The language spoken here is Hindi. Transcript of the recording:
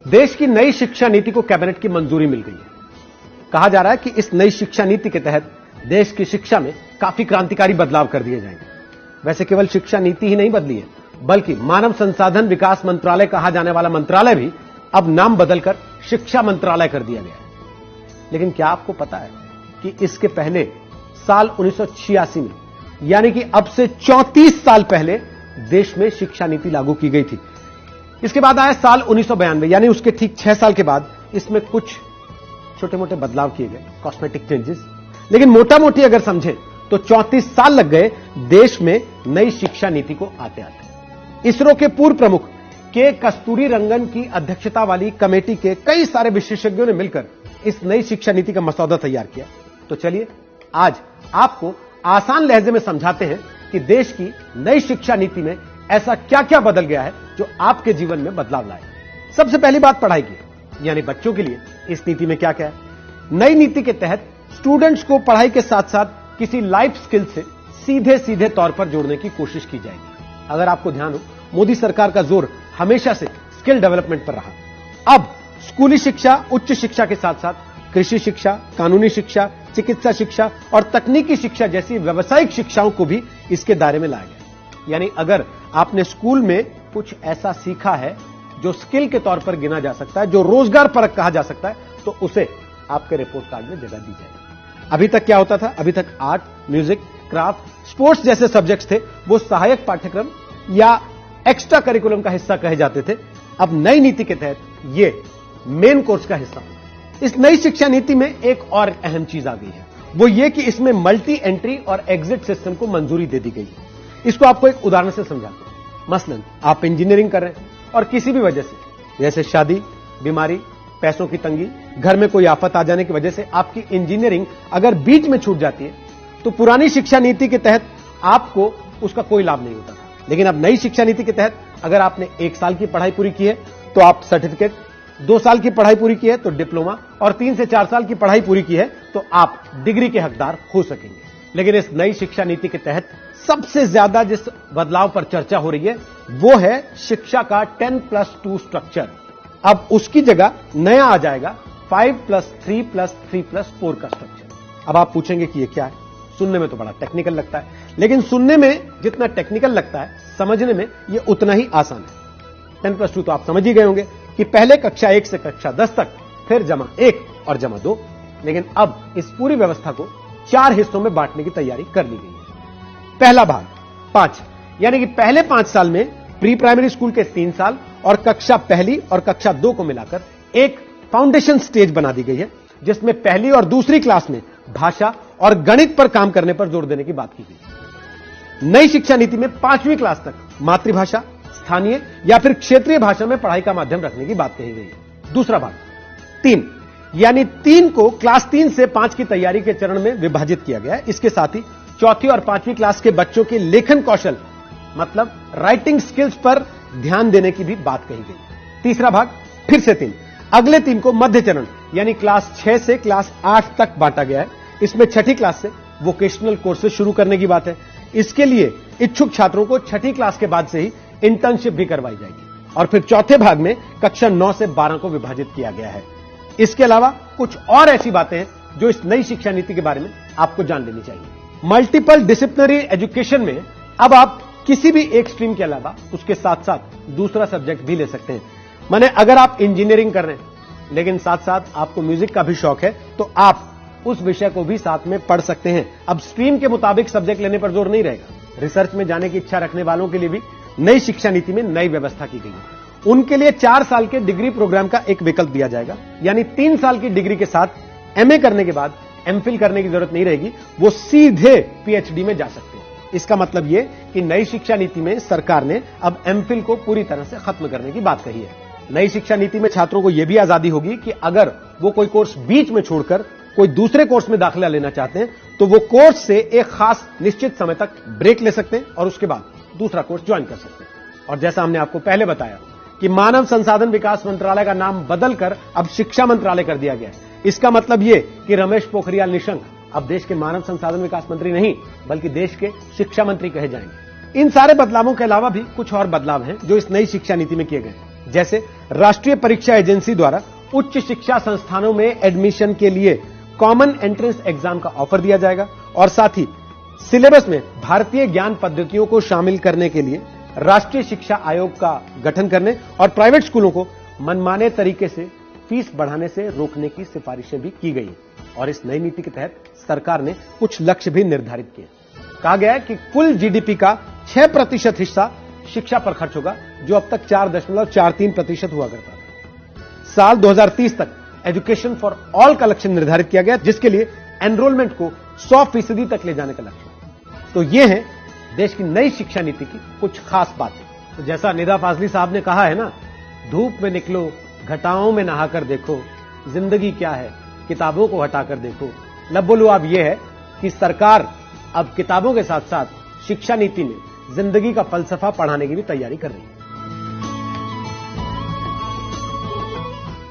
देश की नई शिक्षा नीति को कैबिनेट की मंजूरी मिल गई है। कहा जा रहा है कि इस नई शिक्षा नीति के तहत देश की शिक्षा में काफी क्रांतिकारी बदलाव कर दिए जाएंगे। वैसे केवल शिक्षा नीति ही नहीं बदली है, बल्कि मानव संसाधन विकास मंत्रालय कहा जाने वाला मंत्रालय भी अब नाम बदलकर शिक्षा मंत्रालय कर दिया गया है। लेकिन क्या आपको पता है कि इसके पहले साल 1986 में, यानी कि अब से 34 साल पहले देश में शिक्षा नीति लागू की गई थी। इसके बाद आया साल 1992, यानी उसके ठीक 6 साल के बाद इसमें कुछ छोटे मोटे बदलाव किए गए, कॉस्मेटिक चेंजेस। लेकिन मोटा मोटी अगर समझें तो 34 साल लग गए देश में नई शिक्षा नीति को आते आते। इसरो के पूर्व प्रमुख के कस्तूरी रंगन की अध्यक्षता वाली कमेटी के कई सारे विशेषज्ञों ने मिलकर इस नई शिक्षा नीति का मसौदा तैयार किया। तो चलिए आज आपको आसान लहजे में समझाते हैं कि देश की नई शिक्षा नीति में ऐसा क्या क्या बदल गया है जो आपके जीवन में बदलाव लाए। सबसे पहली बात पढ़ाई की, यानी बच्चों के लिए इस नीति में क्या क्या है। नई नीति के तहत स्टूडेंट्स को पढ़ाई के साथ साथ किसी लाइफ स्किल से सीधे सीधे तौर पर जोड़ने की कोशिश की जाएगी। अगर आपको ध्यान हो, मोदी सरकार का जोर हमेशा से स्किल डेवलपमेंट पर रहा। अब स्कूली शिक्षा, उच्च शिक्षा के साथ साथ कृषि शिक्षा, कानूनी शिक्षा, चिकित्सा शिक्षा और तकनीकी शिक्षा जैसी व्यावसायिक शिक्षाओं को भी इसके दायरे में लाया गया। यानी अगर आपने स्कूल में कुछ ऐसा सीखा है जो स्किल के तौर पर गिना जा सकता है, जो रोजगार परक कहा जा सकता है, तो उसे आपके रिपोर्ट कार्ड में जगह दी जाएगी। अभी तक क्या होता था? अभी तक आर्ट, म्यूजिक, क्राफ्ट, स्पोर्ट्स जैसे सब्जेक्ट्स थे, वो सहायक पाठ्यक्रम या एक्स्ट्रा करिकुलम का हिस्सा कहे जाते थे। अब नई नीति के तहत ये मेन कोर्स का हिस्सा। इस नई शिक्षा नीति में एक और अहम चीज आ गई है, वो ये कि इसमें मल्टी एंट्री और एग्जिट सिस्टम को मंजूरी दे दी गई है। इसको आपको एक उदाहरण से समझाते हैं। मसलन आप इंजीनियरिंग कर रहे हैं और किसी भी वजह से, जैसे शादी, बीमारी, पैसों की तंगी, घर में कोई आफत आ जाने की वजह से आपकी इंजीनियरिंग अगर बीच में छूट जाती है, तो पुरानी शिक्षा नीति के तहत आपको उसका कोई लाभ नहीं होता था। लेकिन अब नई शिक्षा नीति के तहत अगर आपने 1 साल की पढ़ाई पूरी की है तो आप सर्टिफिकेट, 2 साल की पढ़ाई पूरी की है तो डिप्लोमा, और 3 से 4 साल की पढ़ाई पूरी की है तो आप डिग्री के हकदार हो सकेंगे। लेकिन इस नई शिक्षा नीति के तहत सबसे ज्यादा जिस बदलाव पर चर्चा हो रही है वो है शिक्षा का 10+2 स्ट्रक्चर। अब उसकी जगह नया आ जाएगा 5+3+3+4 का स्ट्रक्चर। अब आप पूछेंगे कि ये क्या है? सुनने में तो बड़ा टेक्निकल लगता है, लेकिन सुनने में जितना टेक्निकल लगता है, समझने में ये उतना ही आसान है। 10+2 तो आप समझ ही गए होंगे कि पहले कक्षा 1 से कक्षा 10 तक, फिर जमा 1 और जमा 2। लेकिन अब इस पूरी व्यवस्था को 4 हिस्सों में बांटने की तैयारी कर ली गई है। पहला भाग 5, यानी कि पहले 5 साल में प्री प्राइमरी स्कूल के 3 साल और कक्षा 1 और कक्षा 2 को मिलाकर एक फाउंडेशन स्टेज बना दी गई है, जिसमें पहली और दूसरी क्लास में भाषा और गणित पर काम करने पर जोर देने की बात की गई। नई शिक्षा नीति में 5वीं क्लास तक मातृभाषा, स्थानीय या फिर क्षेत्रीय भाषा में पढ़ाई का माध्यम रखने की बात कही गई है। दूसरा भाग 3, यानी 3 को क्लास 3 से 5 की तैयारी के चरण में विभाजित किया गया है। इसके साथ ही चौथी और 5वीं क्लास के बच्चों के लेखन कौशल, मतलब राइटिंग स्किल्स पर ध्यान देने की भी बात कही गई। तीसरा भाग फिर से 3, अगले 3 को मध्य चरण यानी क्लास 6 से क्लास 8 तक बांटा गया है। इसमें 6ठी क्लास से वोकेशनल कोर्सेज शुरू करने की बात है। इसके लिए इच्छुक छात्रों को 6ठी क्लास के बाद से ही इंटर्नशिप भी करवाई जाएगी। और फिर चौथे भाग में कक्षा 9 से 12 को विभाजित किया गया है। इसके अलावा कुछ और ऐसी बातें हैं जो इस नई शिक्षा नीति के बारे में आपको जान लेनी चाहिए। मल्टीपल डिसिप्लिनरी एजुकेशन में अब आप किसी भी एक स्ट्रीम के अलावा उसके साथ साथ दूसरा सब्जेक्ट भी ले सकते हैं। माने अगर आप इंजीनियरिंग कर रहे हैं लेकिन साथ साथ आपको म्यूजिक का भी शौक है, तो आप उस विषय को भी साथ में पढ़ सकते हैं। अब स्ट्रीम के मुताबिक सब्जेक्ट लेने पर जोर नहीं रहेगा। रिसर्च में जाने की इच्छा रखने वालों के लिए भी नई शिक्षा नीति में नई व्यवस्था की गई है। उनके लिए 4 साल के डिग्री प्रोग्राम का एक विकल्प दिया जाएगा, यानी 3 साल की डिग्री के साथ एमए करने के बाद एमफिल करने की जरूरत नहीं रहेगी, वो सीधे पीएचडी में जा सकते हैं। इसका मतलब यह कि नई शिक्षा नीति में सरकार ने अब एमफिल को पूरी तरह से खत्म करने की बात कही है। नई शिक्षा नीति में छात्रों को यह भी आजादी होगी कि अगर वो कोई कोर्स बीच में छोड़कर कोई दूसरे कोर्स में दाखिला लेना चाहते हैं तो वो कोर्स से एक खास निश्चित समय तक ब्रेक ले सकते हैं और उसके बाद दूसरा कोर्स ज्वाइन कर सकते हैं। और जैसा हमने आपको पहले बताया कि मानव संसाधन विकास मंत्रालय का नाम बदलकर अब शिक्षा मंत्रालय कर दिया गया है। इसका मतलब यह कि रमेश पोखरियाल निशंक अब देश के मानव संसाधन विकास मंत्री नहीं बल्कि देश के शिक्षा मंत्री कहे जाएंगे। इन सारे बदलावों के अलावा भी कुछ और बदलाव हैं जो इस नई शिक्षा नीति में किए गए। जैसे राष्ट्रीय परीक्षा एजेंसी द्वारा उच्च शिक्षा संस्थानों में एडमिशन के लिए कॉमन एंट्रेंस एग्जाम का ऑफर दिया जाएगा और साथ ही सिलेबस में भारतीय ज्ञान पद्धतियों को शामिल करने के लिए राष्ट्रीय शिक्षा आयोग का गठन करने और प्राइवेट स्कूलों को मनमाने तरीके से फीस बढ़ाने से रोकने की सिफारिशें भी की गई और इस नई नीति के तहत सरकार ने कुछ लक्ष्य भी निर्धारित किए। कहा गया है कि कुल जीडीपी का 6% हिस्सा शिक्षा पर खर्च होगा, जो अब तक 4.43% हुआ करता था। साल 2030 तक एजुकेशन फॉर ऑल का लक्ष्य निर्धारित किया गया, जिसके लिए एनरोलमेंट को 100% तक ले जाने का लक्ष्य है। तो ये है देश की नई शिक्षा नीति की कुछ खास बातें। तो जैसा निदा फाजली साहब ने कहा है ना, धूप में निकलो, घटाओं में नहाकर देखो, जिंदगी क्या है किताबों को हटाकर देखो। लब बोलो अब यह है कि सरकार अब किताबों के साथ साथ शिक्षा नीति में जिंदगी का फलसफा पढ़ाने की भी तैयारी कर रही है।